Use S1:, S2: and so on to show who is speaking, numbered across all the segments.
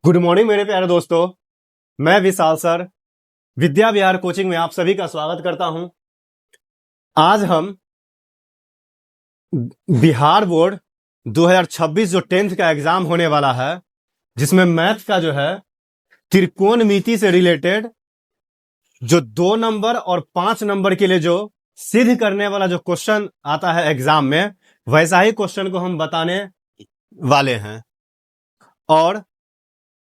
S1: Good morning मेरे प्यारे दोस्तों। मैं विशाल सर विद्या विहार कोचिंग में आप सभी का स्वागत करता हूं। आज हम बिहार बोर्ड 2026 जो 10th का एग्जाम होने वाला है, जिसमें मैथ का जो है त्रिकोणमिति से रिलेटेड जो 2 नंबर और 5 नंबर के लिए जो सिद्ध करने वाला जो क्वेश्चन आता है एग्जाम में, वैसा ही क्वेश्चन को हम बताने वाले हैं। और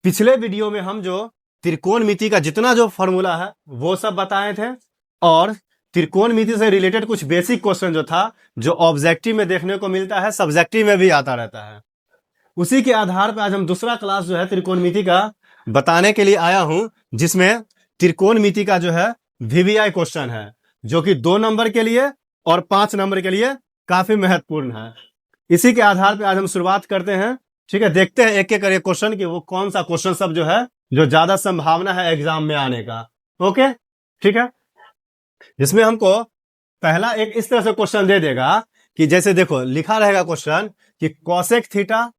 S1: पिछले वीडियो में हम जो त्रिकोणमिति का जितना जो फॉर्मूला है वो सब बताए थे, और त्रिकोणमिति से रिलेटेड कुछ बेसिक क्वेश्चन जो था, जो ऑब्जेक्टिव में देखने को मिलता है, सब्जेक्टिव में भी आता रहता है। उसी के आधार पर आज हम दूसरा क्लास जो है त्रिकोणमिति का बताने के लिए आया हूं, जिसमें त्रिकोणमिति का जो है वीवीआई क्वेश्चन है, जो कि 2 नंबर के लिए और 5 नंबर के लिए काफी महत्वपूर्ण है। इसी के आधार पर आज हम शुरुआत करते हैं। ठीक है, देखते हैं एक एक करके क्वेश्चन कि वो कौन सा क्वेश्चन सब जो है जो ज्यादा संभावना है एग्जाम में आने का। ओके, ठीक है। जिसमें हमको पहला एक इस तरह से क्वेश्चन दे देगा कि जैसे देखो लिखा रहेगा क्वेश्चन कि cosec theta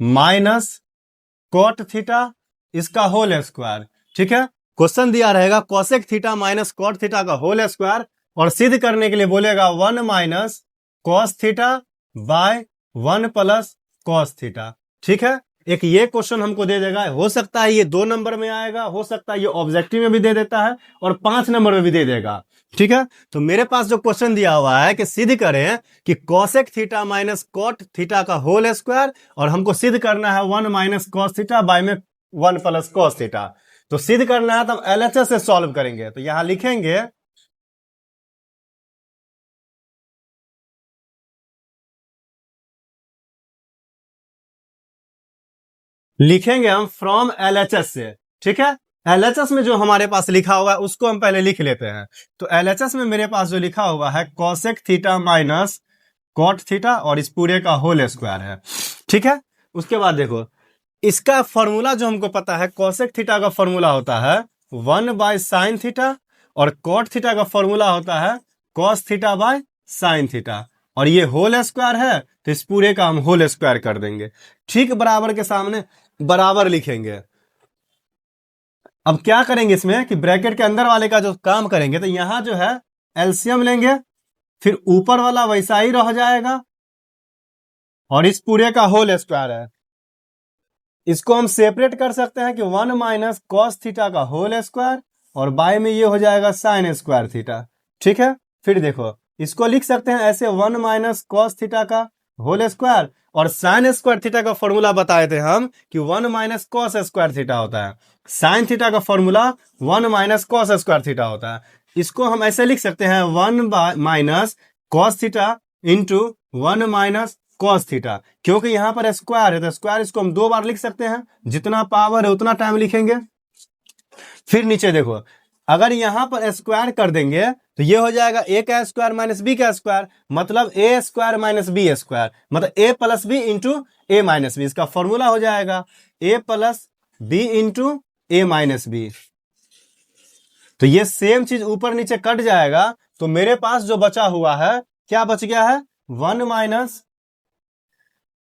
S1: minus cot theta इसका होल स्क्वायर। ठीक है, क्वेश्चन दिया रहेगा cosec theta minus cot theta का होल स्क्वायर, और सिद्ध करने के लिए बोलेगा 1 minus cos theta by 1 plus cos theta. ठीक है, एक ये क्वेश्चन हमको दे देगा। हो सकता है ये 2 नंबर में आएगा, हो सकता है ये ऑब्जेक्टिव में भी दे देता है और 5 नंबर में भी दे देगा। ठीक है, तो मेरे पास जो क्वेश्चन दिया हुआ है कि सिद्ध करें कि cosec theta minus cot theta का होल स्क्वायर, और हमको सिद्ध करना है 1 माइनस कॉस थीटा बाय में 1 प्लस कॉस थीटा। तो सिद्ध करना है तो हम एलएचएस से सॉल्व करेंगे। तो यहां लिखेंगे हम फ्रॉम एलएचएस से। ठीक है, एलएचएस में जो हमारे पास लिखा हुआ है उसको हम पहले लिख लेते हैं। तो एलएचएस में मेरे पास जो लिखा हुआ है cosec theta minus cot theta, और इस पूरे का होल स्क्वायर है। ठीक है, उसके बाद देखो इसका फॉर्मूला जो हमको पता है, कोसेक थीटा का फॉर्मूला होता है 1 बाय साइन थीटा, और कॉट थीटा का फॉर्मूला होता है cos theta by sine theta, और ये होल स्क्वायर है तो इस पूरे का हम होल स्क्वायर कर देंगे। ठीक बराबर के सामने बराबर लिखेंगे। अब क्या करेंगे इसमें कि ब्रैकेट के अंदर वाले का जो काम करेंगे, तो यहां जो है एलसीएम लेंगे, फिर ऊपर वाला वैसा ही रह जाएगा, और इस पूरे का होल स्क्वायर है। इसको हम सेपरेट कर सकते हैं कि 1 माइनस कॉस थीटा का होल स्क्वायर, और बाय में ये हो जाएगा साइन स्क्वायर थीटा। ठीक है, फिर देखो इसको लिख सकते हैं ऐसे 1 माइनस कॉस थीटा का होल स्क्वायर, और साइन स्क्वायर थीटा का फॉर्मूला बताए थे हम कि 1 माइनस कॉस स्क्वायर थीटा होता है। साइन थीटा का formula 1 minus cos square theta होता है। इसको हम ऐसे लिख सकते हैं 1 minus cos theta into 1 minus cos theta, क्योंकि यहां पर स्क्वायर है तो स्क्वायर इसको हम 2 बार लिख सकते हैं, जितना पावर है उतना टाइम लिखेंगे। फिर नीचे देखो, अगर यहां पर स्क्वायर कर देंगे तो ये हो जाएगा ए का स्क्वायर माइनस बी का स्क्वायर, मतलब ए स्क्वायर माइनस बी स्क्वायर, मतलब ए plus B into A minus B. इसका फॉर्मूला हो जाएगा ए plus B into A minus B. तो ये सेम चीज ऊपर नीचे कट जाएगा, तो मेरे पास जो बचा हुआ है, क्या बच गया है, 1 minus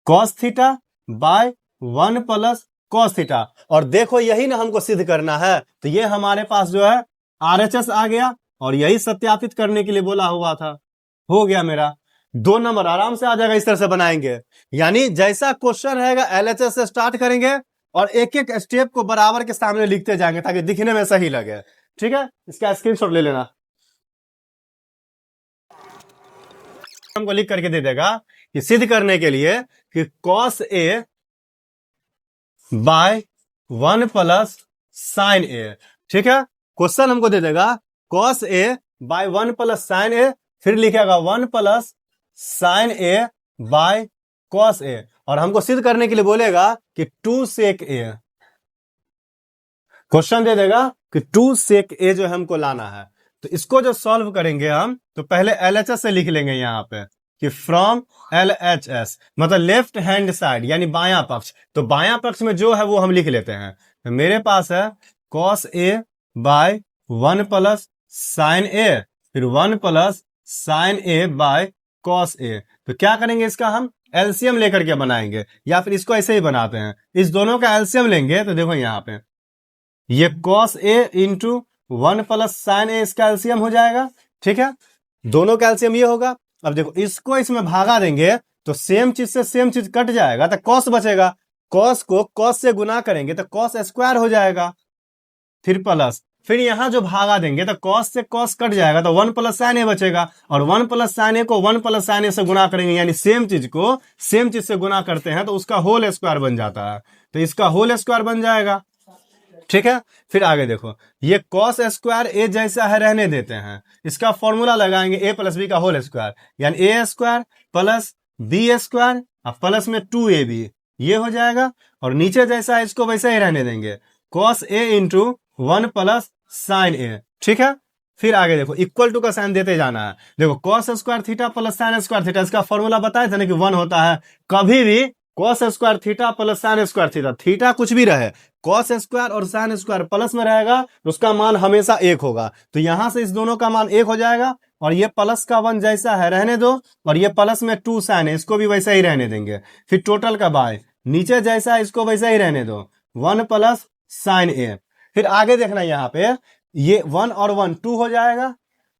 S1: cos theta by 1 plus cos theta. और देखो यही ना हमको सिद्ध करना है, तो ये हमारे पास जो है आरएचएस आ गया, और यही सत्यापित करने के लिए बोला हुआ था। हो गया मेरा 2 नंबर आराम से आ जाएगा। इस तरह से बनाएंगे, यानी जैसा क्वेश्चन रहेगा एलएचएस से स्टार्ट करेंगे, और एक एक स्टेप को बराबर के सामने लिखते जाएंगे ताकि दिखने में सही लगे। ठीक है, इसका स्क्रीनशॉट ले लेना, हमको लिख करके दे देगा कि सिद्ध करने के लिए कि cos A by 1 plus sine ए। ठीक है, क्वेश्चन हमको दे देगा cos A by 1 plus sine ए, फिर लिखेगा 1 plus sine A by cos a, और हमको सिद्ध करने के लिए बोलेगा कि 2 सेक ए। क्वेश्चन दे देगा कि 2 सेक ए जो हमको लाना है। तो इसको जो सॉल्व करेंगे हम, तो पहले एलएचएस से लिख लेंगे यहां पे कि फ्रॉम एलएचएस, मतलब लेफ्ट हैंड साइड यानी बायां पक्ष। तो बायां पक्ष में जो है वो हम लिख लेते हैं। तो मेरे पास है cos A by 1 plus sine ए, फिर 1 plus sine A by cos A. तो क्या करेंगे, इसका हम एलसीएम लेकर के बनाएंगे, या फिर इसको ऐसे ही बनाते हैं, इस दोनों का एलसीएम लेंगे तो देखो यहाँ पे ये cos a into 1 plus sine a इसका एलसीएम हो जाएगा। ठीक है, दोनों का एलसीएम ये होगा। अब देखो इसको इसमें भागा देंगे तो सेम चीज से सेम चीज कट जाएगा तो cos बचेगा, cos को cos से गुना करेंगे तो cos स्क्वायर हो जाएगा, फिर प्लस, फिर यहां जो भागा देंगे तो cos से cos कट जाएगा तो 1 प्लस साइन ए बचेगा, और 1 प्लस साइन ए को 1 प्लस साइन ए से गुना करेंगे, यानी सेम चीज को सेम चीज से गुना करते हैं तो उसका होल स्क्वायर बन जाता है, तो इसका होल स्क्वायर बन जाएगा। ठीक है, फिर आगे देखो ये cos स्क्वायर ए जैसा है रहने देते हैं, इसका फॉर्मूला लगाएंगे a प्लस बी का होल स्क्वायर, यानी a square plus B square plus में 2ab, ये हो जाएगा। और नीचे जैसा है इसको वैसे ही रहने देंगे, cos a into 1 plus sine ए। ठीक है, फिर आगे देखो इक्वल टू का साइन देते जाना है। देखो cos square theta plus sine square theta, इसका फॉर्मूला बताया था ना कि 1 होता है। कभी भी cos square theta plus sine square theta, theta कुछ भी रहे, cos स्क्वायर और साइन स्क्वायर प्लस में रहेगा तो उसका मान हमेशा 1 होगा, तो यहां से इस दोनों का मान 1 हो जाएगा। और ये प्लस का 1 जैसा है रहने दो, और ये प्लस में 2 साइन है इसको भी वैसा ही रहने देंगे। फिर टोटल का बाय नीचे जैसा है इसको वैसा ही रहने दो, 1 प्लस साइन ए। फिर आगे देखना यहाँ पे ये 1 और 1 2 हो जाएगा,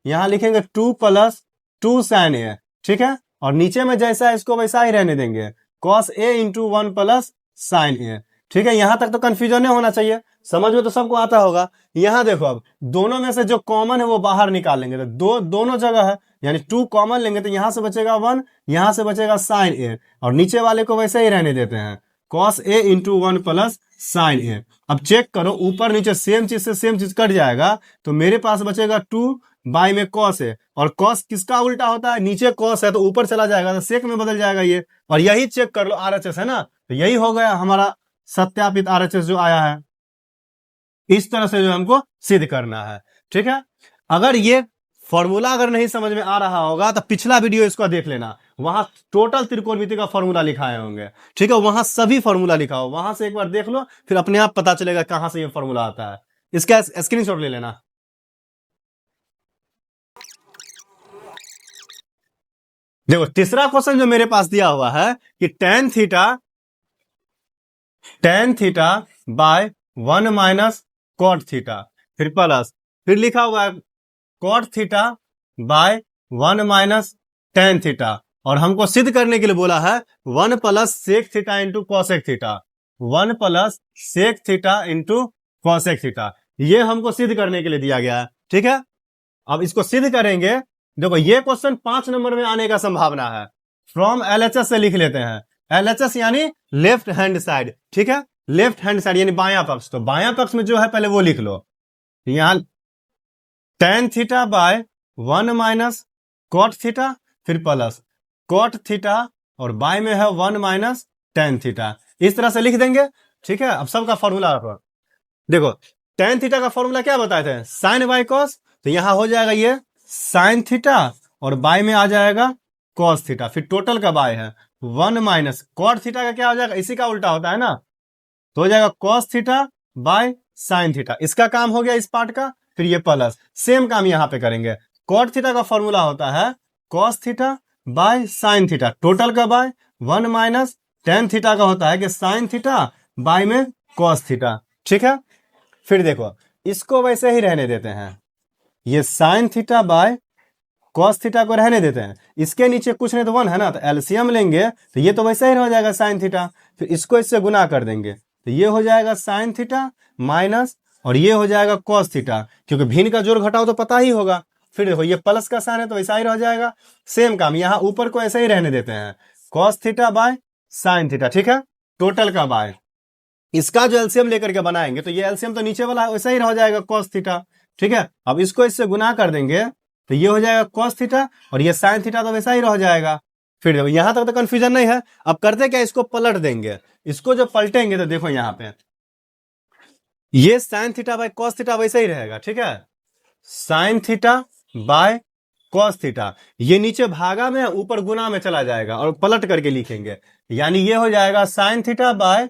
S1: यहां लिखेंगे 2 प्लस 2 साइन ए। ठीक है, और नीचे में जैसा है इसको वैसा ही रहने देंगे, cos a into 1 plus sine ए। ठीक है, यहां तक तो कंफ्यूजन नहीं होना चाहिए, समझ में तो सबको आता होगा। यहां देखो अब दोनों में से जो कॉमन है वो बाहर निकाल लेंगे, तो दोनों जगह है, यानी 2 कॉमन लेंगे तो यहां से बचेगा 1, यहां से बचेगा साइन ए, और नीचे वाले को वैसे ही रहने देते हैं, cos a into 1 plus sine a. अब चेक करो ऊपर नीचे सेम चीज से सेम चीज कट जाएगा, तो मेरे पास बचेगा 2 बाई में cos है, और cos किसका उल्टा होता है, नीचे cos है तो ऊपर चला जाएगा तो सेक में बदल जाएगा ये। और यही चेक कर लो आरएचएस है ना, तो यही हो गया हमारा सत्यापित आरएचएस जो आया है। इस तरह से जो हमको सिद्ध करना है। ठीक है, अगर ये फॉर्मूला अगर नहीं समझ में आ रहा होगा तो पिछला वीडियो इसको देख लेना, वहां टोटल त्रिकोणमिति का फॉर्मूला लिखाए होंगे। ठीक है, वहां सभी फॉर्मूला लिखा हो, वहां से एक बार देख लो, फिर अपने आप पता चलेगा कहां से ये फॉर्मूला आता है। इसका स्क्रीनशॉट ले लेना। देखो तीसरा क्वेश्चन जो मेरे पास दिया हुआ है कि tan theta by 1 minus cot theta, फिर प्लस, फिर लिखा हुआ है cot theta by 1 minus tan theta, और हमको सिद्ध करने के लिए बोला है 1 plus sec theta into cosec theta, 1 plus sec theta into cosec theta, ये हमको सिद्ध करने के लिए दिया गया है। ठीक है, अब इसको सिद्ध करेंगे। देखो ये क्वेश्चन 5 नंबर में आने का संभावना है। फ्रॉम एलएचएस से लिख लेते हैं, एलएचएस यानी लेफ्ट हैंड साइड। ठीक है, लेफ्ट हैंड साइड यानी बायां पक्ष, तो बायां पक्ष में जो है पहले वो लिख लो। यहां tan theta by 1 minus cot theta, फिर प्लस कॉट थीटा, और बाय में है 1 माइनस tan थीटा, इस तरह से लिख देंगे। ठीक है, अब सबका फॉर्मूला देखो, tan थीटा का फॉर्मूला क्या बताए थे, साइन बाय कॉस, तो यहां हो जाएगा ये साइन थीटा, और बाय में आ जाएगा कॉस थीटा, फिर टोटल का बाय है 1 माइनस कॉट थीटा का क्या हो जाएगा, इसी का उल्टा होता है ना, तो हो जाएगा cos theta by sine theta. इसका काम हो गया इस पार्ट का, फिर ये प्लस, सेम काम यहां पे करेंगे। कॉट थीटा का फॉर्मूला होता है cos theta by sine theta, total का बाय 1 माइनस tan थीटा का होता है कि साइन थीटा बाय में कॉस थीटा। ठीक है, फिर देखो इसको वैसे ही रहने देते हैं, ये sine theta by cos theta को रहने देते हैं, इसके नीचे कुछ नहीं तो 1 है ना, तो एलसीएम लेंगे तो ये तो वैसे ही रह जाएगा साइन थीटा, फिर इसको इससे गुना कर देंगे तो ये हो जाएगा साइन थीटा माइनस, और ये हो जाएगा कॉस थीटा, क्योंकि भिन्न का जोड़ घटाओ तो पता ही होगा। फिर देखो ये प्लस का साइन है तो वैसा ही रह जाएगा, सेम काम यहां ऊपर को ऐसे ही रहने देते हैं, cos theta by sine theta. ठीक है, टोटल का बाय, इसका जो एलसीएम लेकर के बनाएंगे तो ये एलसीएम तो नीचे वाला वैसा ही रह जाएगा कॉस थीटा। ठीक है, अब इसको इससे गुना कर देंगे तो ये हो जाएगा कॉस थीटा, और ये साइन थीटा तो वैसा ही रह जाएगा। फिर देखो यहां तक तो कंफ्यूजन नहीं है। अब करते क्या, इसको पलट देंगे, इसको जो पलटेंगे तो देखो यहां पे ये sine theta by cos theta वैसा ही रहेगा। ठीक है, sine theta by cos theta, ये नीचे भागा में ऊपर गुना में चला जाएगा, और पलट करके लिखेंगे, यानी ये हो जाएगा साइन थीटा बाय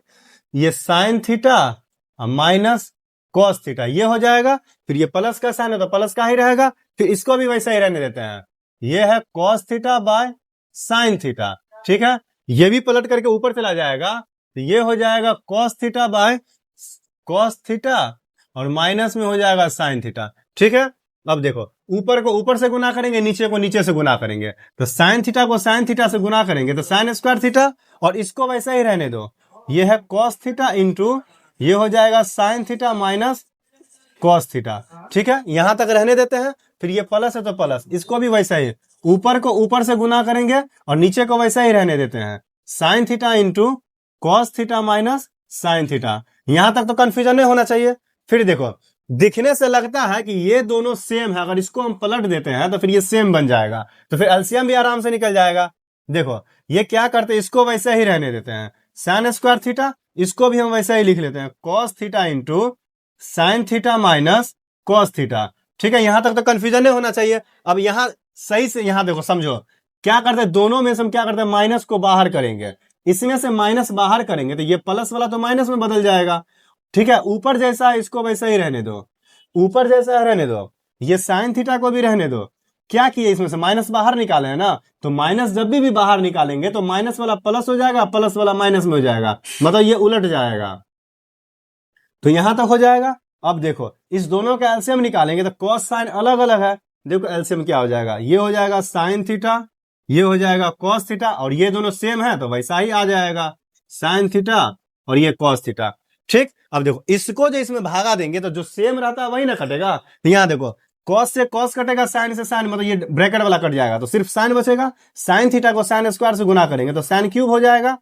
S1: ये sine theta minus cos theta, ये हो जाएगा। फिर ये प्लस का साइन है तो प्लस का ही रहेगा, फिर इसको भी वैसा ही रहने देते हैं, ये है cos theta by sine theta. ठीक है, ये भी पलट करके ऊपर चला जाएगा, तो ये हो जाएगा cos theta by cos theta और माइनस में हो जाएगा sin थीटा। ठीक है, अब देखो ऊपर को ऊपर से गुना करेंगे, नीचे को नीचे से गुना करेंगे, तो sin थीटा को sin थीटा से गुना करेंगे तो sin स्क्वायर थीटा, और इसको वैसा ही रहने दो, ये है cos थीटा इंटू ये हो जाएगा sin theta minus cos theta. ठीक है, यहां तक रहने देते हैं, फिर ये प्लस है तो प्लस, इसको भी वैसा ही ऊपर को ऊपर से गुना करेंगे और नीचे को वैसा ही रहने देते हैं, sin theta into cos theta minus sin theta. यहां तक तो कंफ्यूजन नहीं होना चाहिए। फिर देखो दिखने से लगता है कि ये दोनों सेम है, अगर इसको हम पलट देते हैं तो फिर ये सेम बन जाएगा, तो फिर एलसीएम भी आराम से निकल जाएगा। देखो ये क्या करते हैं, इसको वैसा ही रहने देते हैं, sin स्क्वायर थीटा, इसको भी हम वैसा ही लिख लेते हैं cos theta into sin theta minus cos theta. ठीक है, यहां तक तो कंफ्यूजन नहीं होना चाहिए। अब यहां सही से यहां देखो समझो क्या करते हैं, दोनों में से हम क्या करते हैं, माइनस को बाहर करेंगे, इसमें से माइनस बाहर करेंगे तो ये प्लस वाला तो माइनस में बदल जाएगा। ठीक है, ऊपर जैसा है इसको वैसा ही रहने दो, ऊपर जैसा है रहने दो, ये sin थीटा को भी रहने दो। क्या किए, इसमें से माइनस बाहर निकाले है ना, तो माइनस जब भी बाहर निकालेंगे तो माइनस वाला प्लस हो जाएगा, प्लस वाला माइनस में हो जाएगा, मतलब ये उलट जाएगा। तो यहां तक हो जाएगा। अब देखो इस दोनों का एलसीएम निकालेंगे तो cos sin अलग अलग है, देखो एलसीएम क्या हो जाएगा, ये हो जाएगा sin थीटा, ये हो जाएगा cos थीटा, और ये दोनों सेम है तो वैसा ही आ जाएगा sin थीटा और ये cos थीटा। ठीक, अब देखो इसको जो इसमें भागा देंगे तो जो सेम रहता है वही ना कटेगा, तो यहाँ देखो cos से cos कटेगा, sin से sin, मतलब ये ब्रैकेट वाला कट जाएगा तो सिर्फ sin बचेगा, sin थीटा को sin स्क्वायर से गुना करेंगे तो sin क्यूब हो जाएगा।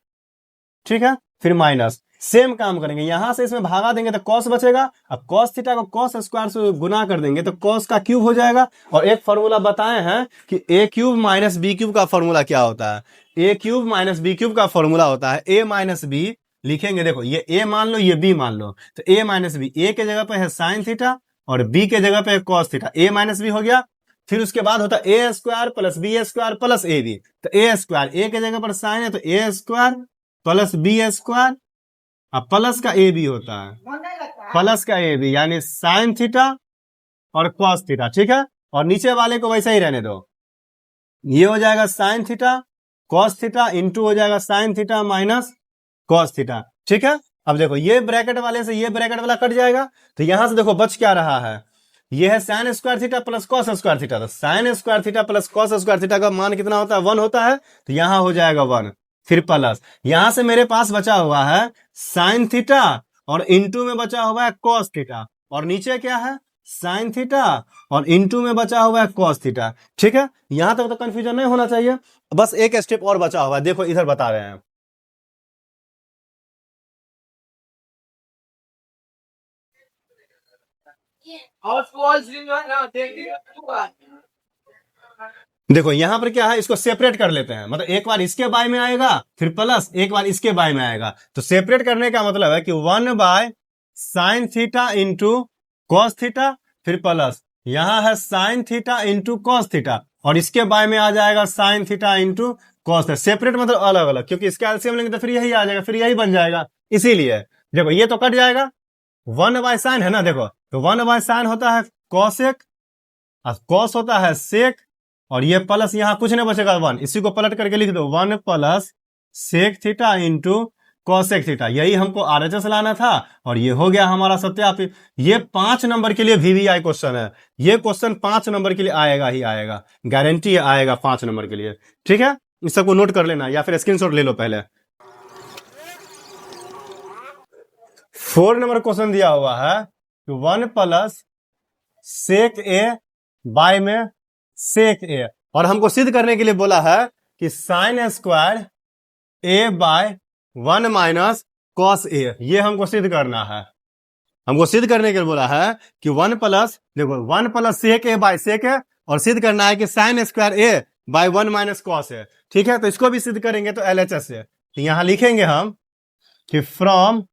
S1: ठीक है, फिर माइनस सेम काम करेंगे, यहां से इसमें भागा देंगे तो cos बचेगा, अब cos थीटा को cos स्क्वायर से गुना कर देंगे तो cos का क्यूब हो जाएगा। और एक फॉर्मूला बताए हैं कि a cube minus B cube का फॉर्मूला क्या होता है, a cube minus B cube का फॉर्मूला होता है a माइनस बी, लिखेंगे देखो ये a मान लो ये b मान लो, तो a माइनस बी, a के जगह पे है sin थीटा और b के जगह पे है cos theta, a minus B हो गया। फिर उसके बाद होता है a square plus B square plus A B, तो a स्क्वायर a के जगह पर sin है तो a square plus B square, अब प्लस का ए बी होता है, प्लस का ए बी यानी sin थीटा और cos थीटा। ठीक है, और नीचे वाले को वैसा ही रहने दो, ये हो जाएगा sin theta cos theta into हो जाएगा sin theta minus cos theta. ठीक है, अब देखो ये ब्रैकेट वाले से ये ब्रैकेट वाला कट जाएगा, तो यहां से देखो बच क्या रहा है, ये है sin square theta plus cos square theta, तो sin square theta plus cos square theta का मान कितना होता है, 1 होता है, तो यहां हो जाएगा 1, फिर प्लस यहां से मेरे पास बचा हुआ है sin थीटा और इंटू में बचा हुआ है cos थीटा, और नीचे क्या है sin थीटा और इंटू में बचा हुआ है cos थीटा। ठीक है, यहां तक तो कंफ्यूजन नहीं होना चाहिए। बस एक स्टेप और बचा हुआ है, देखो इधर बता रहे हैं, देखो यहां पर क्या है, इसको सेपरेट कर लेते हैं, मतलब एक बार इसके बाय में आएगा फिर प्लस एक बार इसके बाय में आएगा, तो सेपरेट करने का मतलब है कि 1 by sine theta into cos theta, फिर प्लस यहां है sine theta into cos theta, और इसके बाय में आ जाएगा sine theta into cos theta. Separate मतलब अलग अलग, क्योंकि इसका एलसीएम लेंगे तो फिर यही आ जाएगा, फिर यही बन जाएगा, इसीलिए देखो ये तो कट जाएगा, 1 बाय साइन है ना, देखो तो 1 बाय साइन होता है कॉसेक और कॉस होता है सेक, और ये प्लस यहां कुछ नहीं बचेगा 1, इसी को पलट करके लिख दो 1 plus sec theta into cosec theta, यही हमको आरएचएस लाना था और ये हो गया हमारा सत्यापित। ये 5 नंबर के लिए वीवीआई क्वेश्चन है, ये क्वेश्चन 5 नंबर के लिए आएगा ही आएगा, गारंटी आएगा 5 नंबर के लिए। ठीक है, इस सबको नोट कर लेना या फिर स्क्रीनशॉट ले लो पहले। 4 नंबर क्वेश्चन दिया हुआ है 1 प्लस सेक ए बाय में सेक ए, और हमको सिद्ध करने के लिए बोला है कि sine square A by 1 minus cos ए, ये हमको सिद्ध करना है। हमको सिद्ध करने के लिए बोला है कि 1 प्लस, देखो 1 plus sec A by sec ए, और सिद्ध करना है कि sine square A by 1 minus cos ए। ठीक है, तो इसको भी सिद्ध करेंगे तो एलएचएस से, तो यहां लिखेंगे हम कि फ्रॉम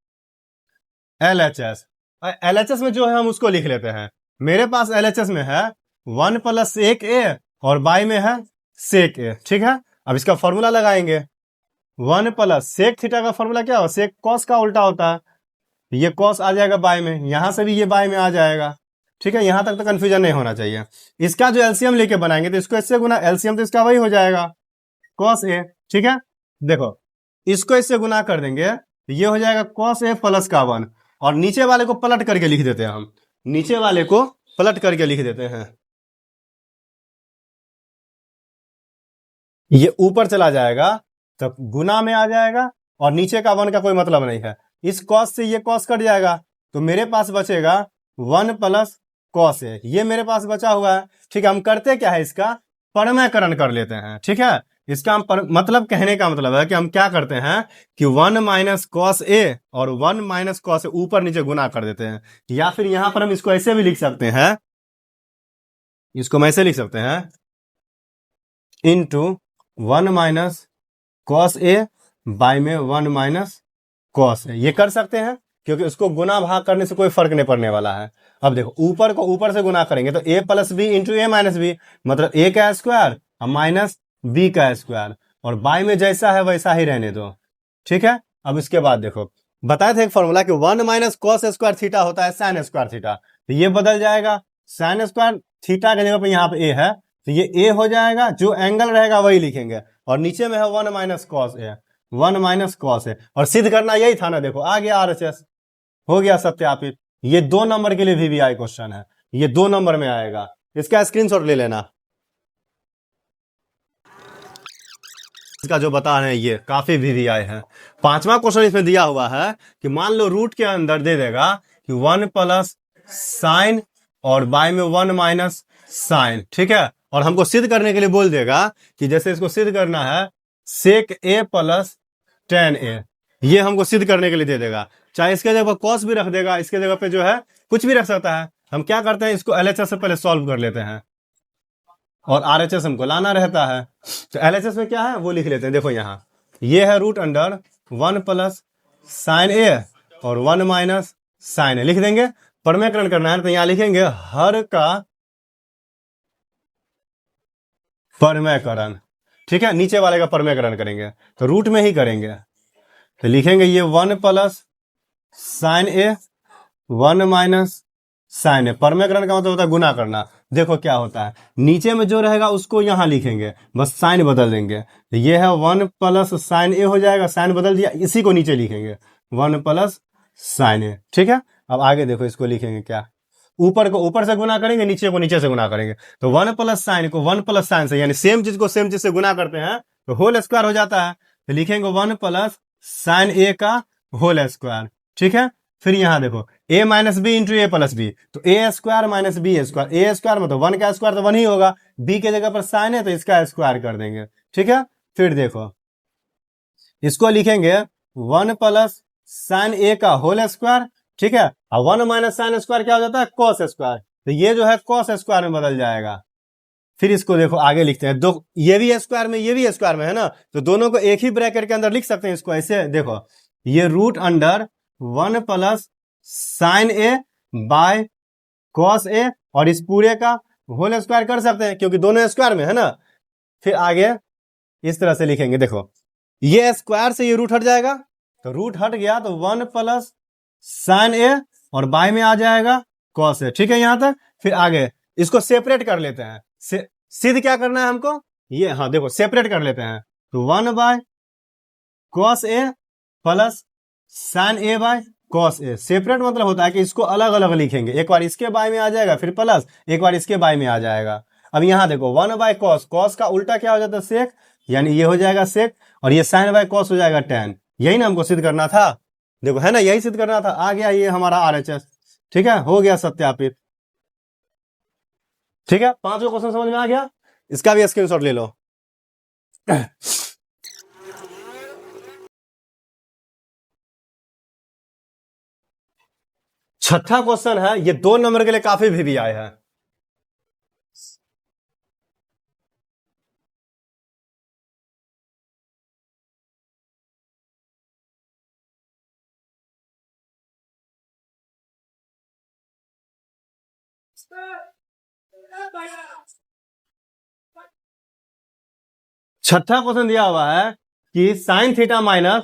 S1: एलएचएस, एलएचएस में जो है हम उसको लिख लेते हैं। मेरे पास एलएचएस में है 1 प्लस सेक ए और बाय में है सेक ए। ठीक है, अब इसका फॉर्मूला लगाएंगे, 1 प्लस सेक थीटा का फॉर्मूला क्या हो, सेक कॉस का उल्टा होता है, ये कॉस आ जाएगा बाय में, यहां से भी ये बाय में आ जाएगा। ठीक है, यहां तक तो कंफ्यूजन नहीं होना चाहिए। इसका जो एलसीएम लेके बनाएंगे तो इसको इससे गुना, एलसीएम तो इसका वही हो जाएगा कॉस ए। ठीक है, देखो इसको इससे गुना कर देंगे, ये हो जाएगा cos a प्लस का 1, और नीचे वाले को पलट करके लिख देते हैं हम, नीचे वाले को पलट करके लिख देते हैं, ये ऊपर चला जाएगा तब गुना में आ जाएगा, और नीचे का 1 का कोई मतलब नहीं है, इस cos से ये cos कट जाएगा, तो मेरे पास बचेगा 1 प्लस cos a, ये मेरे पास बचा हुआ है। ठीक है, हम करते क्या है, इसका परमयकरण कर लेते हैं। ठीक है, इसका हम मतलब कहने का मतलब है कि हम क्या करते हैं कि 1 माइनस कॉस ए और 1 माइनस कॉस ए ऊपर नीचे गुना कर देते हैं, या फिर यहां पर हम इसको ऐसे भी लिख सकते हैं, इसको हम ऐसे लिख सकते हैं इनटू 1 माइनस कॉस ए बाय में 1 माइनस कॉस ए, ये कर सकते हैं क्योंकि उसको गुना भाग करने से कोई फर्क नहीं पड़ने वाला है। अब देखो ऊपर को ऊपर से गुना करेंगे तो a plus B into A minus B, मतलब a का स्क्वायर माइनस b का स्क्वायर, और बाय में जैसा है वैसा ही रहने दो। ठीक है, अब इसके बाद देखो बताए थे एक फॉर्मूला कि 1 माइनस कॉस स्क्वायर थीटा होता है साइन स्क्वायर थीटा, तो ये बदल जाएगा, साइन स्क्वायर थीटा के जगह पे यहाँ पे a है, तो ये a हो जाएगा, जो एंगल रहेगा वही लिखेंगे, और नीचे में है 1 minus cos A, 1 minus cos a, और सिद्ध करना यही था ना। देखो आ गया RHS, हो गया सत्यापित। ये 2 नंबर के लिए VVI क्वेश्चन है, ये 2 नंबर में आएगा, इसका स्क्रीनशॉट ले लेना। इसका जो बता रहे हैं ये काफी VVI है। 5वां क्वेश्चन इसमें दिया हुआ है कि मान लो रूट के अंदर दे देगा कि 1 प्लस साइन और बाय में 1 माइनस साइन। ठीक है, और हमको सिद्ध करने के लिए बोल देगा कि जैसे इसको सिद्ध करना है सेक ए प्लस टेन ए, ये हमको सिद्ध करने के लिए दे देगा, चाहे इसके जगह पर कॉस भी रख देगा, इसके जगह पे जो है कुछ भी रख सकता है। हम क्या करते हैं, इसको LHS से पहले सॉल्व कर लेते हैं, और RHS हमको लाना रहता है, तो LHS में क्या है वो लिख लेते हैं। देखो यहाँ ये है रूट अंडर 1 प्लस साइन ए और 1 माइनस साइन ए, लिख देंगे। परमयकरण करना है तो यहाँ लिखेंगे हर का परमयकरण। ठीक है, नीचे वाले का परमयकरण करेंगे तो रूट में ही करेंगे, तो लिखेंगे ये 1 प्लस साइन ए 1 माइनस साइन ए, परमयकरण का मतलब होता है गुना करना। देखो क्या होता है, नीचे में जो रहेगा उसको यहां लिखेंगे, बस साइन बदल देंगे, तो ये है 1 प्लस साइन ए हो जाएगा, साइन बदल दिया, इसी को नीचे लिखेंगे 1 प्लस साइन ए। ठीक है, अब आगे देखो इसको लिखेंगे क्या, ऊपर को ऊपर से गुना करेंगे, नीचे को नीचे से गुना करेंगे, तो 1 प्लस साइन को 1 प्लस साइन से, यानी सेम चीज को सेम चीज से गुना करते हैं तो होल स्क्वायर हो जाता है, तो लिखेंगे 1 प्लस साइन ए का होल स्क्वायर। ठीक है, फिर यहां देखो a minus B into A plus B, तो A square minus B square, A square मतलब 1 का स्क्वायर तो 1 ही होगा, b के जगह पर साइन है तो इसका स्क्वायर कर देंगे। ठीक है, फिर देखो इसको लिखेंगे 1 प्लस साइन ए का होल स्क्वायर। ठीक है, और 1 माइनस साइन स्क्वायर क्या हो जाता है कॉस स्क्वायर, तो ये जो है कॉस स्क्वायर में बदल जाएगा। फिर इसको देखो आगे लिखते हैं, दो ये भी स्क्वायर में ये भी स्क्वायर में है ना, तो दोनों को एक ही ब्रैकेट के अंदर लिख सकते हैं, इसको ऐसे देखो, ये root under 1 plus sine A by cos a, और इस पूरे का होल स्क्वायर कर सकते हैं क्योंकि दोनों स्क्वायर में है ना। फिर आगे इस तरह से लिखेंगे, देखो ये स्क्वायर से ये रूट हट जाएगा, तो रूट हट गया तो 1 प्लस साइन ए और बाय में आ जाएगा कॉस ए। ठीक है, यहां तक। फिर आगे इसको सेपरेट कर लेते हैं, सिद्ध क्या करना है हमको, ये हाँ देखो सेपरेट कर लेते हैं, तो 1 bye cos A plus sine A by cos A. Separate मतलब होता है कि इसको अलग अलग लिखेंगे, एक बार इसके बाय में आ जाएगा फिर प्लस, एक बार इसके बाय में आ जाएगा। अब यहां देखो 1 बाय कॉस, कॉस का उल्टा क्या हो जाता है सेक, यानी ये हो जाएगा सेक, और ये साइन बाय कॉस हो जाएगा tan। यही ना हमको सिद्ध करना था, देखो है ना, यही सिद्ध करना था। आ गया ये हमारा RHS। ठीक है, हो गया सत्यापित। ठीक है, 5वां क्वेश्चन समझ में आ गया, इसका भी स्क्रीनशॉट ले लो। छठा क्वेश्चन है, ये 2 नंबर के लिए काफी VVI है। छठा क्वेश्चन दिया हुआ है कि sine theta minus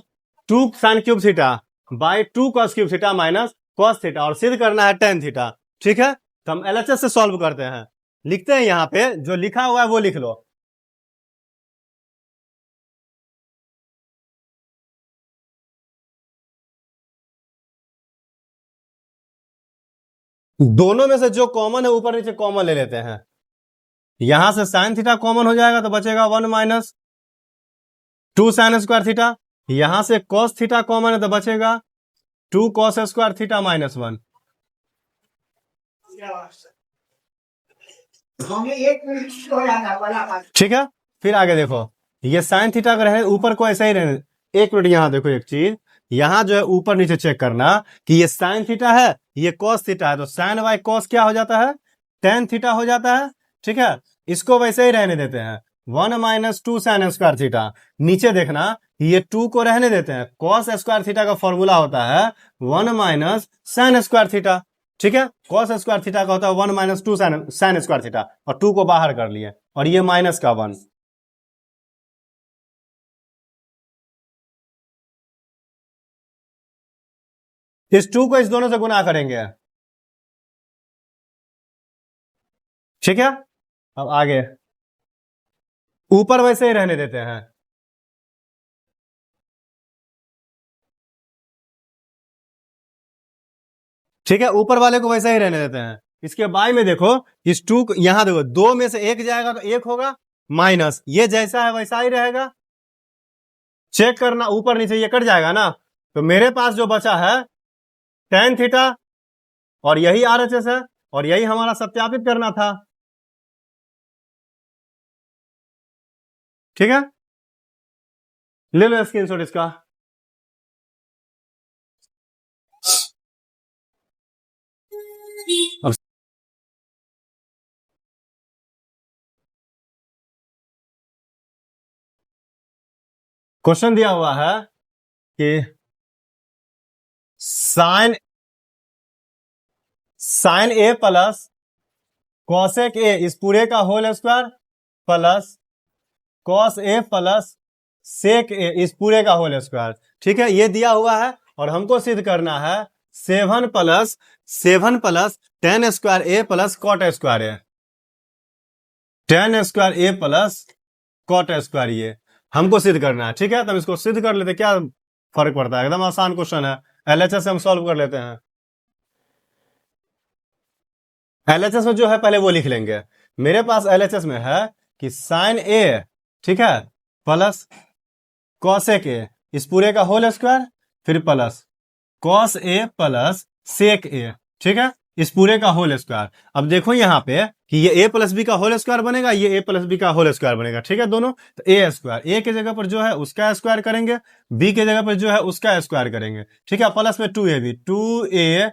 S1: 2 sine cube theta by 2 cos cube theta minus cos theta, और सिद्ध करना है tan थीटा। ठीक है, तो हम LHS से सॉल्व करते हैं, लिखते हैं यहां पे जो लिखा हुआ है वो लिख लो। दोनों में से जो कॉमन है ऊपर नीचे कॉमन ले लेते हैं। यहां से साइन थीटा कॉमन हो जाएगा तो बचेगा 1 माइनस 2 साइन स्क्वायर थीटा। यहां से कॉस थीटा कॉमन है तो बचेगा 2 कॉस स्क्वायर थीटा माइनस 1। ठीक है, फिर आगे देखो, ये साइन थीटा अगर है ऊपर को ऐसा ही रहने, एक मिनट यहां देखो एक चीज, यहां जो है ऊपर नीचे चेक करना कि ये साइन थीटा है ये कॉस थीटा है, तो साइन बाई कॉस क्या हो जाता है, टेन थीटा हो जाता है। ठीक है, इसको वैसे ही रहने देते हैं 1 माइनस 2 साइन स्क्वायर थीटा। नीचे देखना ये 2 को रहने देते हैं, कॉस स्क्वायर थीटा का फॉर्मूला होता है 1 माइनस साइन स्क्वायर थीटा। ठीक है, कॉस स्क्वायर थीटा का होता है 1 माइनस 2 साइन स्क्वायर थीटा, और 2 को बाहर कर लिए और ये माइनस का 1। इस 2 को इस दोनों से गुना करेंगे। ठीक है, अब आगे ऊपर वैसे ही रहने देते हैं। ठीक है, ऊपर वाले को वैसे ही रहने देते हैं। इसके बाई में देखो, इस 2 यहां देखो, 2 में से 1 जाएगा तो 1 होगा माइनस, ये जैसा है वैसा ही रहेगा। चेक करना ऊपर नीचे ये कट जाएगा ना, तो मेरे पास जो बचा है टेन थीटा, और यही आरएचएस है, और यही हमारा सत्यापित करना था। ठीक है, ले लो स्क्रीनशॉट इसका। अब क्वेश्चन दिया हुआ है कि sine sine A plus cosec A इस पूरे का whole square plus cos A plus sec A इस पूरे का होल स्क्वायर। ठीक है, ये दिया हुआ है और हमको सिद्ध करना है 7 प्लस टेन स्क्वायर ए प्लस कॉट स्क्वायर ए, टेन स्क्वायर ए प्लस कॉट स्क्वायर ये हमको सिद्ध करना है। ठीक है, तो हम इसको सिद्ध कर लेते, क्या फर्क पड़ता है, एकदम आसान क्वेश्चन है। एलएचएस से हम सॉल्व कर लेते हैं। एलएचएस में जो है पहले वो लिख लेंगे। मेरे पास एलएचएस में है कि साइन ए, ठीक है, प्लस कॉसेक ए इस पूरे का होल स्क्वायर, फिर plus cos A plus sec ए, ठीक है, इस पूरे का होल स्क्वायर। अब देखो यहां पे कि ये ए प्लस बी का होल स्क्वायर बनेगा, ये ए प्लस बी का होल स्क्वायर बनेगा। ठीक है, दोनों तो ए स्क्वायर, ए के जगह पर जो है उसका स्क्वायर करेंगे, बी के जगह पर जो है उसका स्क्वायर करेंगे। ठीक है, प्लस में 2a भी, 2a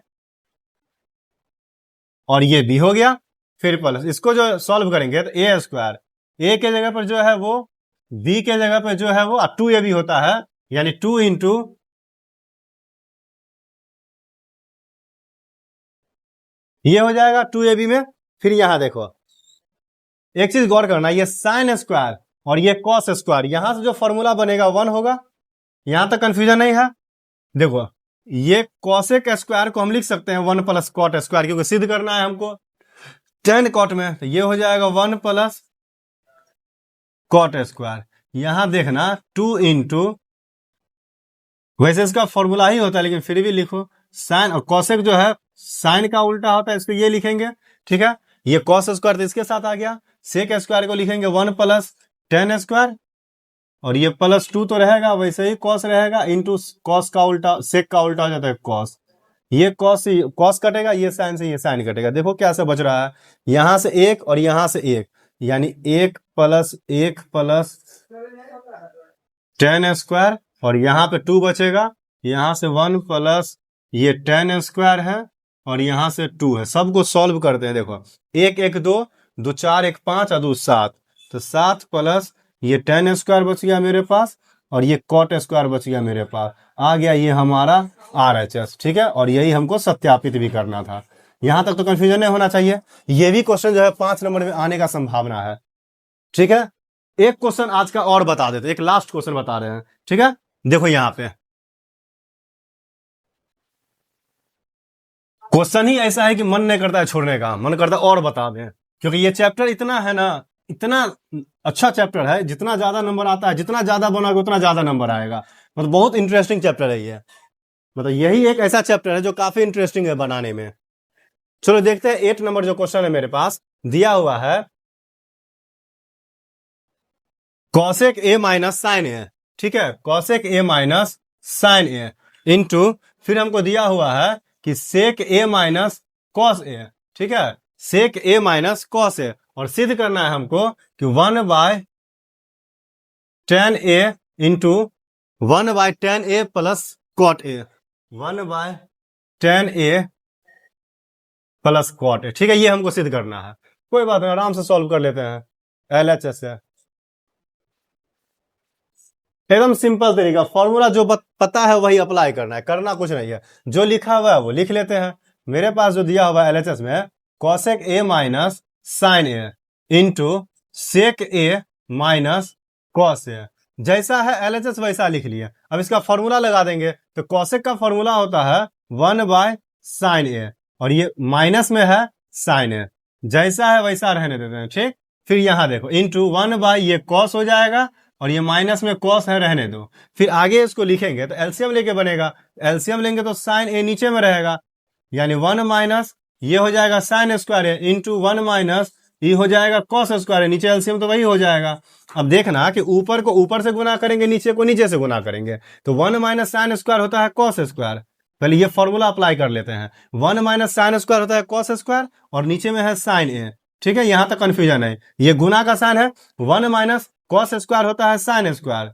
S1: और ये बी हो गया, फिर प्लस इसको जो सॉल्व करेंगे तो ए स्क्वायर, ए के जगह पर जो है वो, बी के जगह पर जो है वो 2a भी होता है, यानी 2 इंटू ये हो जाएगा 2ab में। फिर यहां देखो एक चीज गौर करना, ये साइन स्क्वायर और ये कॉस स्क्वायर, यहां से जो फॉर्मूला बनेगा 1 होगा। यहां तक कंफ्यूजन नहीं है। देखो ये कॉसेक स्क्वायर को हम लिख सकते हैं 1 प्लस कॉट स्क्वायर, क्योंकि सिद्ध करना है हमको टेन कॉट में, तो ये हो जाएगा 1 प्लस कॉट स्क्वायर। यहां देखना 2 इंटू, वैसे इसका फॉर्मूला ही होता है लेकिन फिर भी लिखो साइन, और कॉसेक जो है साइन का उल्टा होता है, इसको ये लिखेंगे। ठीक है, ये कॉस स्क्वायर तो इसके साथ आ गया, सेक स्क्वायर को लिखेंगे 1 प्लस टेन स्क्वायर, और ये प्लस 2 तो रहेगा, वैसे ही कॉस रहेगा, इंटू कॉस का उल्टा सेक का उल्टा हो जाता है कॉस, ये कॉस से कॉस कटेगा, ये साइन से ये साइन कटेगा। देखो क्या से बच रहा है, यहां से एक और यहां से एक, यानी 1 प्लस टेन स्क्वायर, और यहां पे 2 बचेगा, यहां से 1 प्लस ये टेन स्क्वायर है और यहां से 2 है। सबको सॉल्व करते हैं। देखो 1 1 2, 2 4 1 5 और 2 7, तो 7 प्लस ये टेन स्क्वायर बच गया मेरे पास, और ये कॉट स्क्वायर बच गया मेरे पास, आ गया ये हमारा आरएचएस। ठीक है, और यही हमको सत्यापित भी करना था। यहां तक तो कंफ्यूजन नहीं होना चाहिए। ये भी क्वेश्चन जो है 5 नंबर में आने का संभावना है। ठीक है, एक क्वेश्चन आज का और बता देते, एक लास्ट क्वेश्चन बता रहे हैं। ठीक है, देखो यहां पे क्वेश्चन ही ऐसा है कि मन नहीं करता है छोड़ने का, मन करता है और बता दें, क्योंकि ये चैप्टर इतना है ना, इतना अच्छा चैप्टर है, जितना ज्यादा नंबर आता है, जितना ज्यादा बनाओगे उतना ज्यादा नंबर आएगा। मतलब बहुत इंटरेस्टिंग चैप्टर है ये, मतलब यही एक ऐसा चैप्टर है जो काफी इंटरेस्टिंग है बनाने में। चलो देखते हैं 8 नंबर जो क्वेश्चन है मेरे पास दिया हुआ है कॉसेक ए माइनस साइन ए, ठीक है, कॉसेक ए माइनस साइन ए इंटू फिर हमको दिया हुआ है कि सेक ए माइनस कॉस ए, ठीक है, सेक ए माइनस कॉस ए, और सिद्ध करना है हमको कि 1/tan A into 1/tan A plus cot A, 1/tan A plus cot A, ठीक है, ये हमको सिद्ध करना है। कोई बात नहीं, आराम से सॉल्व कर लेते हैं। LHS है एकदम सिंपल तरीका, फॉर्मूला जो पता है वही अप्लाई करना है, करना कुछ नहीं है, जो लिखा हुआ है वो लिख लेते हैं। मेरे पास जो दिया हुआ है LHS में cosec A minus sine A into sec a minus cos a, जैसा है LHS वैसा लिख लिया। अब इसका फॉर्मूला लगा देंगे तो कॉसेक का फॉर्मूला होता है 1/sin ए और ये माइनस में है साइन ए, जैसा है वैसा रहने देते हैं, ठीक। फिर यहां देखो इंटू 1/ ये कॉस हो जाएगा और ये माइनस में कॉस है, रहने दो। फिर आगे इसको लिखेंगे तो एलसीएम लेके बनेगा, एलसीएम लेंगे तो साइन ए नीचे में रहेगा, यानी 1 माइनस ये हो जाएगा साइन स्क्वायर ए इंटू 1 माइनस ये हो जाएगा कॉस स्क्वायर ए, नीचे एलसीएम तो वही हो जाएगा। अब देखना कि ऊपर को ऊपर से गुना करेंगे, नीचे को नीचे से गुना करेंगे, तो 1 माइनस साइन स्क्वायर होता है कॉस स्क्वायर। पहले ये फॉर्मूला अप्लाई कर लेते हैं, 1 माइनस साइन स्क्वायर होता है कॉस स्क्वायर और नीचे में है साइन ए, ठीक है, यहां तक कंफ्यूजन है। ये गुना का साइन है, 1 माइनस कॉस स्क्वायर होता है साइन स्क्वायर,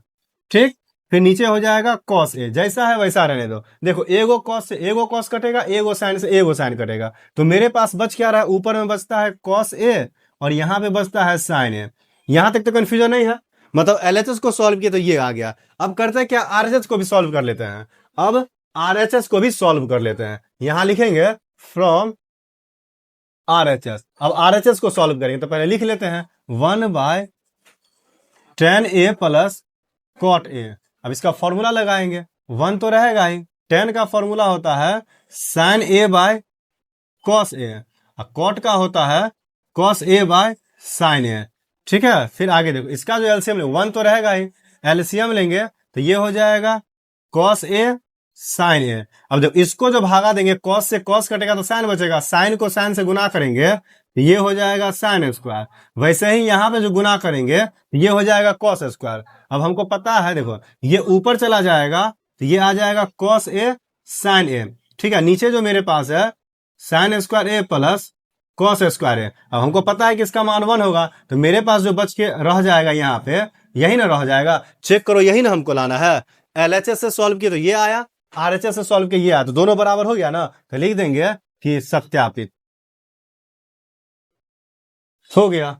S1: ठीक। फिर नीचे हो जाएगा कॉस ए, जैसा है वैसा रहने दो। देखो एगो कॉस से एगो कॉस कटेगा, एगो साइन से एगो साइन कटेगा, तो मेरे पास बच क्या रहा है, ऊपर में बचता है कॉस ए और यहां पे बचता है साइन ए। यहां तक तो कंफ्यूजन नहीं है, मतलब एलएचएस को सॉल्व किया तो ये आ गया। अब करते हैं क्या, आरएचएस को भी सॉल्व कर लेते हैं। अब आरएचएस को भी सॉल्व कर लेते हैं, यहां लिखेंगे फ्रॉम आरएचएस। अब आरएचएस को सॉल्व करेंगे तो पहले लिख लेते हैं 1/tan ए प्लस कॉट ए। अब इसका फॉर्मूला लगाएंगे, 1 तो रहेगा ही, tan का फॉर्मूला होता है sin a by cos a और cot का होता है cos a by sin a, ठीक है। फिर आगे देखो इसका जो एलसीएम लेंगे 1 तो रहेगा ही, एलसीएम लेंगे तो ये हो जाएगा cos a sin a। अब जब इसको जो भागा देंगे cos से cos कटेगा तो sin बचेगा, sin को sin से गुना करेंगे तो ये हो जाएगा sin स्क्वायर, वैसे ही यहां पे जो गुना करेंगे तो ये हो जाएगा cos स्क्वायर। अब हमको पता है देखो ये ऊपर चला जाएगा तो ये आ जाएगा cos a sin a, ठीक है। नीचे जो मेरे पास है sin square a plus cos square a, अब हमको पता है कि इसका मान 1 होगा तो मेरे पास जो बच के रह जाएगा यहाँ पे यही ना रह जाएगा, चेक करो यही ना हमको लाना है। एलएचएस से सॉल्व किया तो ये आया, आरएचएस से सॉल्व किया ये आया, तो दोनों बराबर हो गया ना, तो लिख देंगे कि सत्यापित हो गया।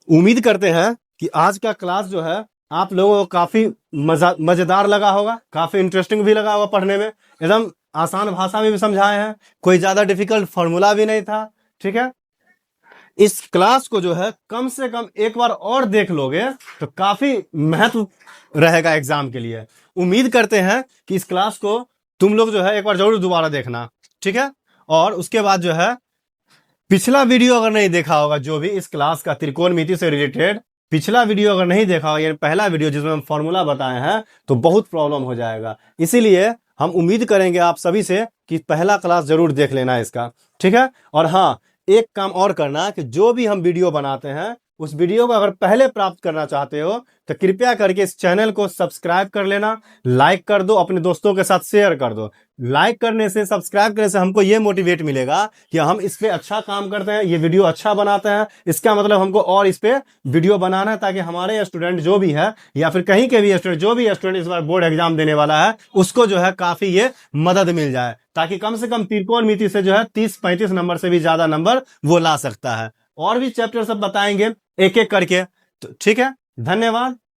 S1: उम्मीद करते हैं कि आज का क्लास जो है आप लोगों को काफी मजेदार लगा होगा, काफी इंटरेस्टिंग भी लगा होगा पढ़ने में, एकदम आसान भाषा में भी समझाए हैं, कोई ज्यादा डिफिकल्ट फॉर्मूला भी नहीं था, ठीक है। इस क्लास को जो है कम से कम एक बार और देख लोगे तो काफी महत्व रहेगा एग्जाम के लिए। उम्मीद करते हैं कि इस क्लास को तुम लोग जो है एक बार जरूर दोबारा देखना, ठीक है। और उसके बाद जो है पिछला वीडियो अगर नहीं देखा होगा, जो भी इस क्लास का त्रिकोणमिति से रिलेटेड पिछला वीडियो अगर नहीं देखा होगा, यानी पहला वीडियो जिसमें हम फॉर्मूला बताए हैं, तो बहुत प्रॉब्लम हो जाएगा। इसीलिए हम उम्मीद करेंगे आप सभी से कि पहला क्लास जरूर देख लेना इसका, ठीक है। और हाँ, एक काम और करना कि जो भी हम वीडियो बनाते हैं उस वीडियो को अगर पहले प्राप्त करना चाहते हो तो कृपया करके इस चैनल को सब्सक्राइब कर लेना, लाइक कर दो, अपने दोस्तों के साथ शेयर कर दो। लाइक करने से, सब्सक्राइब करने से हमको ये मोटिवेट मिलेगा कि हम इस पे अच्छा काम करते हैं, ये वीडियो अच्छा बनाते हैं, इसका मतलब हमको और इस पे वीडियो बनाना है, ताकि हमारे स्टूडेंट जो भी है या फिर कहीं के भी स्टूडेंट, जो भी स्टूडेंट इस बार बोर्ड एग्जाम देने वाला है, उसको जो है काफी ये मदद मिल जाए, ताकि कम से कम त्रिकोणमिति से जो है 30-35 नंबर से भी ज्यादा नंबर वो ला सकता है। और भी चैप्टर सब बताएंगे एक एक करके, तो ठीक है, धन्यवाद।